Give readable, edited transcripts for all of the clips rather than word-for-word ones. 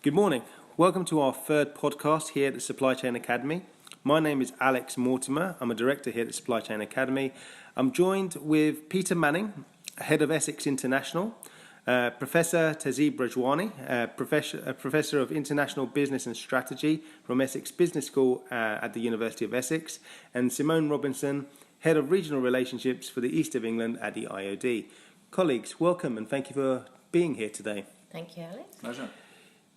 Good morning. Welcome to our third podcast here at the Supply Chain Academy. My name is Alex Mortimer. I'm a director here at the Supply Chain Academy. I'm joined with Peter Manning, head of Essex International, Professor Tahzeeb Rajwani, professor of International Business and Strategy from Essex Business School at the University of Essex, and Simone Robinson, head of Regional Relationships for the East of England at the IOD. Colleagues, welcome and thank you for being here today. Thank you, Alex. Pleasure.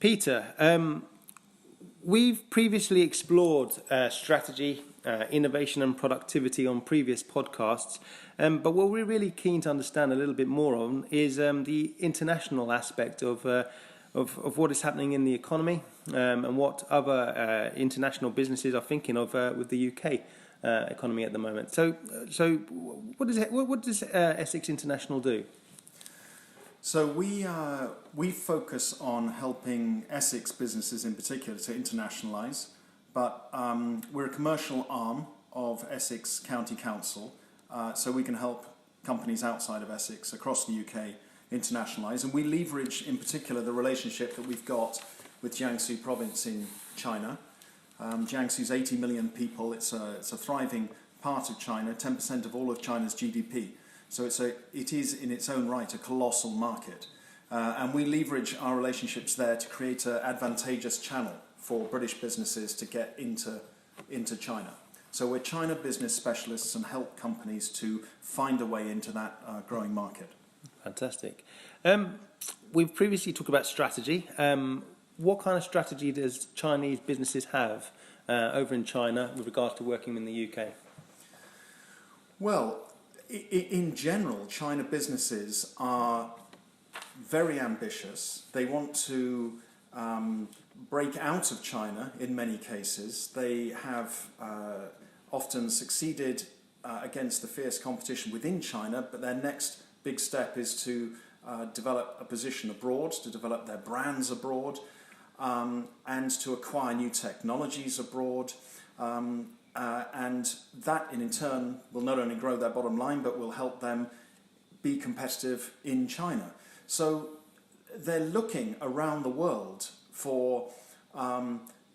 Peter, we've previously explored strategy, innovation and productivity on previous podcasts, but what we're really keen to understand a little bit more on is the international aspect of what is happening in the economy and what other international businesses are thinking of with the UK economy at the moment. So what does Essex International do? So we focus on helping Essex businesses in particular to internationalise, but we're a commercial arm of Essex County Council, so we can help companies outside of Essex across the UK internationalise, and we leverage in particular the relationship that we've got with Jiangsu province in China. Jiangsu's 80 million people. It's a thriving part of China, 10% of all of China's GDP. So it is in its own right a colossal market, and we leverage our relationships there to create an advantageous channel for British businesses to get into China. So we're China business specialists and help companies to find a way into that growing market. Fantastic. We've previously talked about strategy. What kind of strategy does Chinese businesses have over in China with regards to working in the UK? Well, in general, China businesses are very ambitious. They want to break out of China in many cases. They have often succeeded against the fierce competition within China, but their next big step is to develop a position abroad, to develop their brands abroad, and to acquire new technologies abroad. And that in turn will not only grow their bottom line but will help them be competitive in China. So they're looking around the world for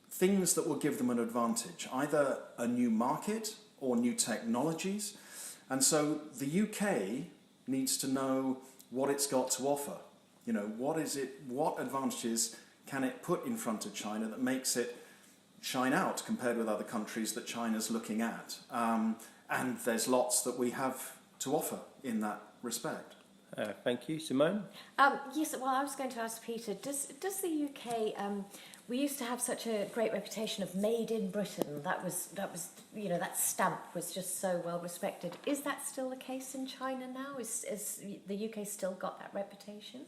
things that will give them an advantage, either a new market or new technologies. And so the UK needs to know what it's got to offer. You know, what advantages can it put in front of China that makes it shine out compared with other countries that China's looking at, and there's lots that we have to offer in that respect. Thank you, Simone. Yes, well, I was going to ask Peter, does the UK, we used to have such a great reputation of made in Britain. That was you know, that stamp was just so well respected. Is that still the case in China now? Is the UK still got that reputation?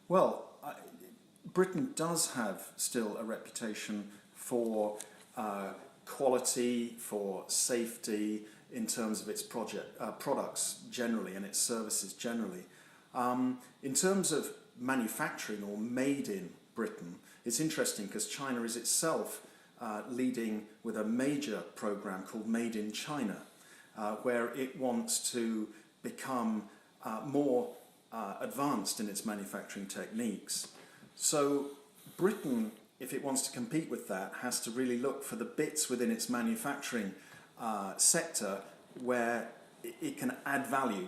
Well, Britain does have still a reputation for quality, for safety in terms of its products generally and its services generally. In terms of manufacturing or made in Britain, it's interesting because China is itself leading with a major program called Made in China, where it wants to become more advanced in its manufacturing techniques. So Britain, if it wants to compete with that, has to really look for the bits within its manufacturing sector where it can add value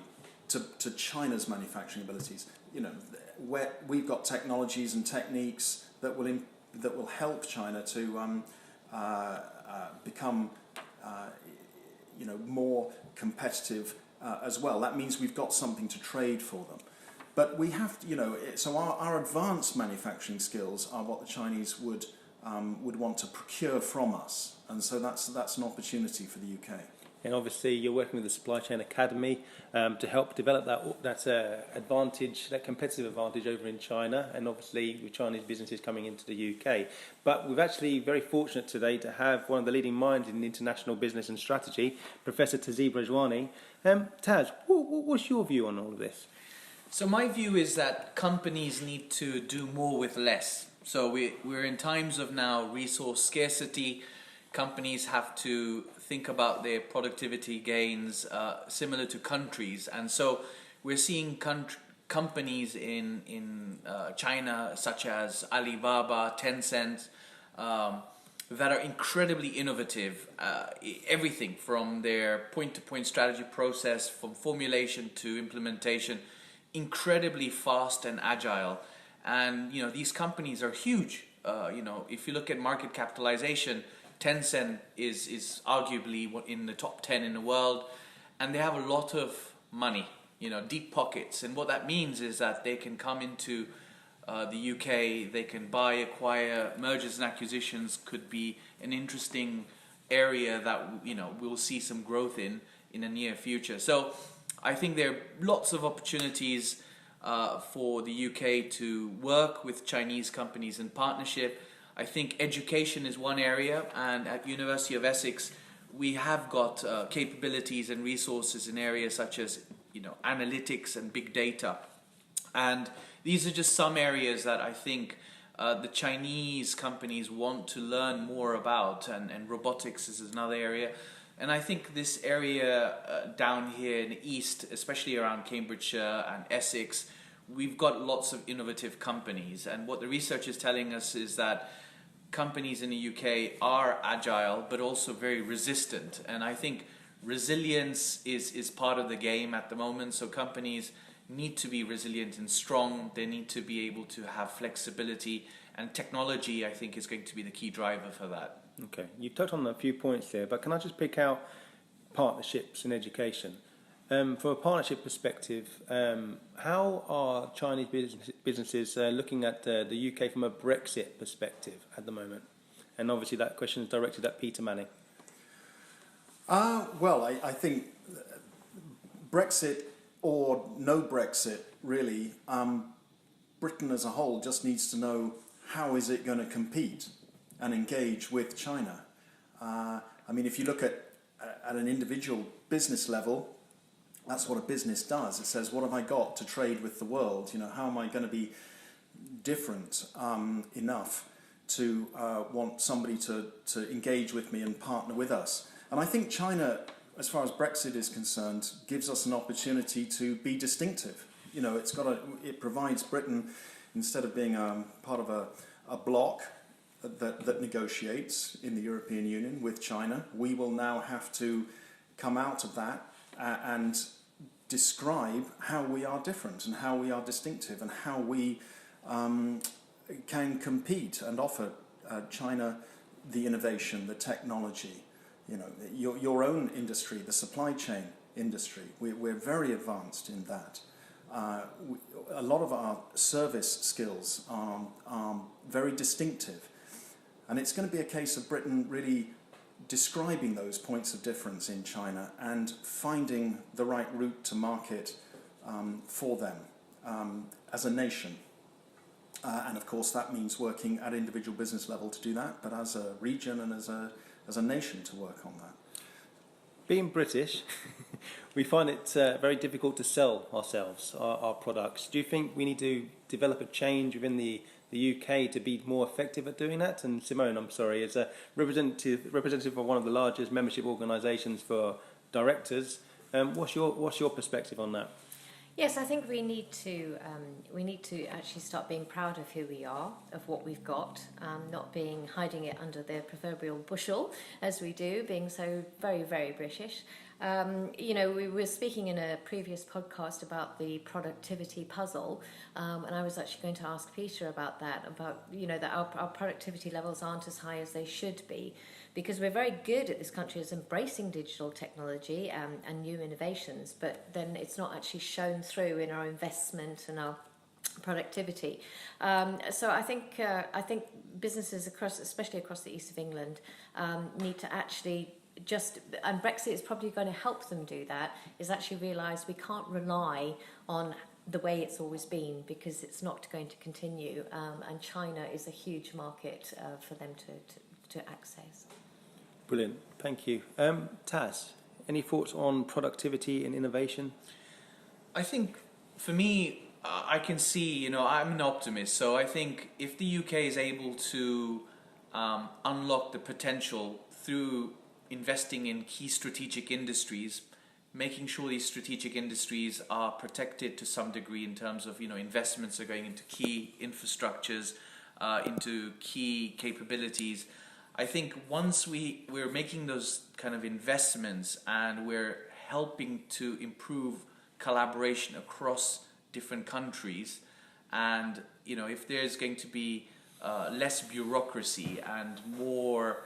to China's manufacturing abilities. You know, where we've got technologies and techniques that will help China to become more competitive as well. That means we've got something to trade for them. But we have to, so our advanced manufacturing skills are what the Chinese would want to procure from us, and so that's an opportunity for the UK. And obviously, you're working with the Supply Chain Academy to help develop that advantage, that competitive advantage over in China, and obviously with Chinese businesses coming into the UK. But we're actually very fortunate today to have one of the leading minds in international business and strategy, Professor Tahzeeb Rajwani. Taz, what's your view on all of this? So my view is that companies need to do more with less. So we're in times of now resource scarcity. Companies have to think about their productivity gains similar to countries. And so we're seeing companies in China, such as Alibaba, Tencent, that are incredibly innovative. Everything from their point-to-point strategy process, from formulation to implementation, incredibly fast and agile. And these companies are huge. If you look at market capitalization, Tencent is arguably in the top 10 in the world, and they have a lot of money, deep pockets. And what that means is that they can come into the UK, they can buy, acquire, mergers and acquisitions could be an interesting area that we'll see some growth in the near future. So I think there are lots of opportunities for the UK to work with Chinese companies in partnership. I think education is one area, and at University of Essex we have got capabilities and resources in areas such as analytics and big data, and these are just some areas that I think the Chinese companies want to learn more about, and robotics is another area. And I think this area down here in the east, especially around Cambridgeshire and Essex, we've got lots of innovative companies. And what the research is telling us is that companies in the UK are agile, but also very resistant. And I think resilience is part of the game at the moment. So companies need to be resilient and strong. They need to be able to have flexibility. And technology, I think, is going to be the key driver for that. Okay, you've touched on a few points there, but can I just pick out partnerships in education? From a partnership perspective, how are Chinese businesses looking at the UK from a Brexit perspective at the moment? And obviously that question is directed at Peter Manning. Well, I think Brexit or no Brexit, really, Britain as a whole just needs to know how is it going to compete and engage with China. I mean, if you look at an individual business level, that's what a business does. It says, what have I got to trade with the world? How am I going to be different enough to want somebody to engage with me and partner with us? And I think China, as far as Brexit is concerned, gives us an opportunity to be distinctive. It provides Britain, instead of being part of a bloc that negotiates in the European Union with China, we will now have to come out of that and describe how we are different and how we are distinctive and how we can compete and offer China the innovation, the technology. Your own industry, the supply chain industry, we're very advanced in that. A lot of our service skills are very distinctive, and it's going to be a case of Britain really describing those points of difference in China and finding the right route to market for them as a nation. And of course that means working at individual business level to do that, but as a region and as a nation to work on that. Being British, we find it very difficult to sell ourselves, our products. Do you think we need to develop a change within the UK to be more effective at doing that? And Simone, I'm sorry, as a representative of one of the largest membership organisations for directors, what's your perspective on that? Yes, I think we need to actually start being proud of who we are, of what we've got, not hiding it under the proverbial bushel as we do, being so very, very British. We were speaking in a previous podcast about the productivity puzzle, and I was actually going to ask Peter about that, that our productivity levels aren't as high as they should be, because we're very good at this country as embracing digital technology and new innovations, but then it's not actually shown through in our investment and our productivity. So I think businesses especially across the east of England, need to actually and Brexit is probably going to help them do that, is actually realise we can't rely on the way it's always been, because it's not going to continue, and China is a huge market for them to access. Brilliant, thank you. Taz, any thoughts on productivity and innovation? I think for me, I can see, I'm an optimist, so I think if the UK is able to unlock the potential through investing in key strategic industries, making sure these strategic industries are protected to some degree in terms of, investments are going into key infrastructures, into key capabilities. I think once we're making those kind of investments and we're helping to improve collaboration across different countries, and if there's going to be less bureaucracy and more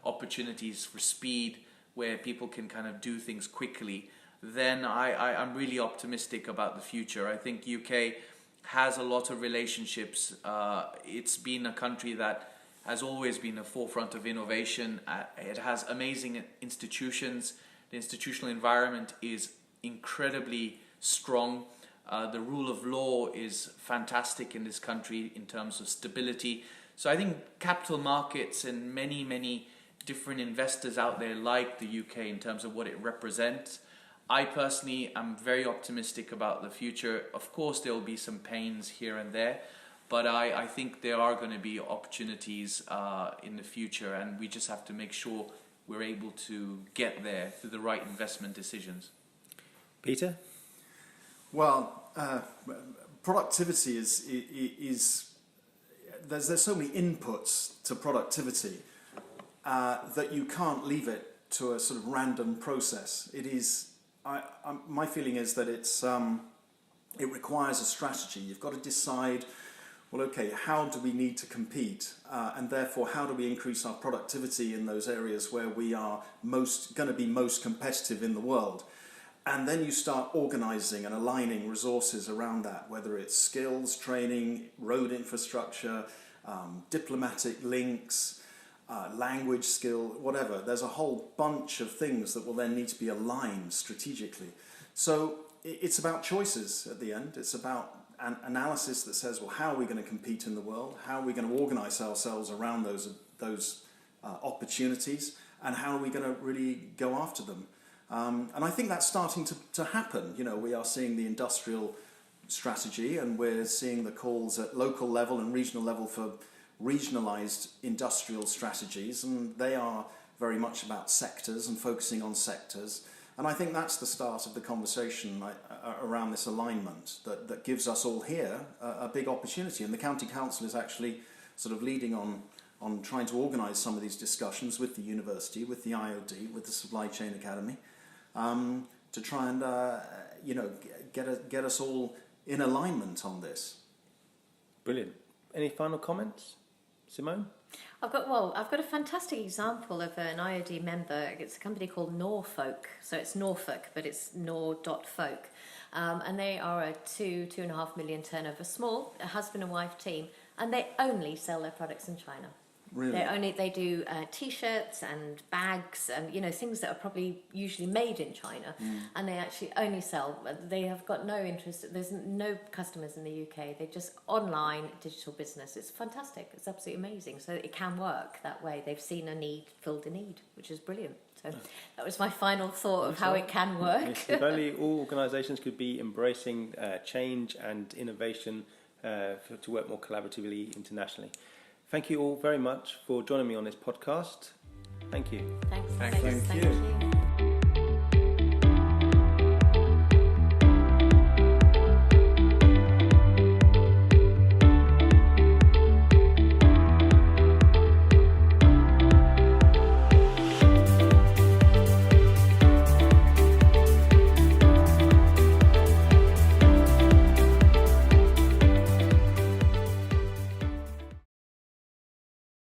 opportunities for speed where people can kind of do things quickly, then I'm really optimistic about the future. I think UK has a lot of relationships. It's been a country that has always been a forefront of innovation. It has amazing institutions. The institutional environment is incredibly strong. The rule of law is fantastic in this country in terms of stability. So I think capital markets and many different investors out there like the UK in terms of what it represents. I personally am very optimistic about the future. Of course, there will be some pains here and there, but I think there are going to be opportunities in the future, and we just have to make sure we're able to get there through the right investment decisions. Peter? Well, productivity is there's so many inputs to productivity that you can't leave it to a sort of random process. It is. My feeling is that it requires a strategy. You've got to decide, well, okay, how do we need to compete, and therefore how do we increase our productivity in those areas where we are going to be most competitive in the world. And then you start organising and aligning resources around that, whether it's skills, training, road infrastructure, diplomatic links, language skill, whatever. There's a whole bunch of things that will then need to be aligned strategically. So it's about choices at the end. It's about an analysis that says, well, how are we going to compete in the world? How are we going to organise ourselves around those opportunities? And how are we going to really go after them? And I think that's starting to happen. We are seeing the industrial strategy, and we're seeing the calls at local level and regional level for regionalised industrial strategies, and they are very much about sectors and focusing on sectors. And I think that's the start of the conversation around this alignment that gives us all here a big opportunity. And the County Council is actually sort of leading on trying to organise some of these discussions with the university, with the IOD, with the Supply Chain Academy, to try and get us all in alignment on this. Brilliant. Any final comments, Simone? I've got a fantastic example of an IOD member. It's a company called Norfolk. So it's Norfolk, but it's nor.folk. And they are a 2.5 million turnover, small, a husband and wife team, and they only sell their products in China. Really? They do T-shirts and bags and things that are probably usually made in China, and they actually only sell. They have got no interest. There's no customers in the UK. They're just online digital business. It's fantastic. It's absolutely amazing. So it can work that way. They've seen a need, filled a need, which is brilliant. So that was my final thought of how it can work. Yes, if only all organisations could be embracing change and innovation to work more collaboratively internationally. Thank you all very much for joining me on this podcast. Thank you. Thanks. Thank you.